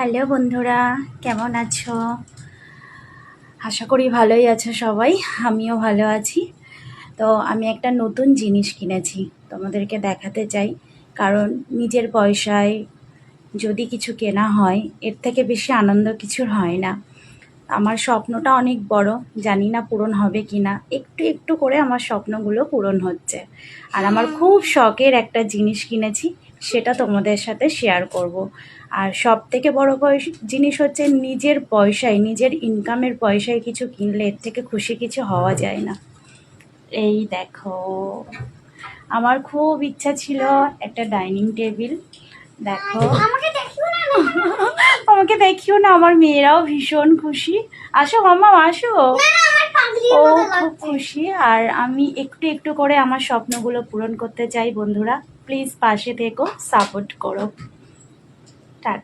Hello বন্ধুরা, কেমন আছো? আশা করি ভালোই আছো সবাই। আমিও ভালো আছি। তো আমি একটা নতুন জিনিস কিনেছি, তোমাদেরকে দেখাতে চাই। কারণ নিজের পয়সায় যদি কিছু কেনা হয়, এর থেকে বেশি আনন্দ কিছুর হয় না। আমার স্বপ্নটা অনেক বড়, জানি না পূরণ হবে কি না। একটু একটু করে আমার স্বপ্নগুলো পূরণ হচ্ছে। আর আমার খুব শখের একটা জিনিস কিনেছি, সেটা তোমাদের সাথে শেয়ার করব। আর সব থেকে বড় জিনিস হচ্ছে নিজের পয়সায়, নিজের ইনকামের পয়সায় কিছু কিনলে এর থেকে খুশি কিছু হওয়া যায় না। এই দেখো, আমার খুব ইচ্ছা ছিল একটা ডাইনিং টেবিল। দেখো, আমাকে দেখিও না, আমার মেয়েরাও ভীষণ খুশি। আসো মামা, আসো। ও খুব খুশি। আর আমি একটু একটু করে আমার স্বপ্নগুলো পূরণ করতে চাই। বন্ধুরা প্লিজ পাশে থেকো, সাপোর্ট করো।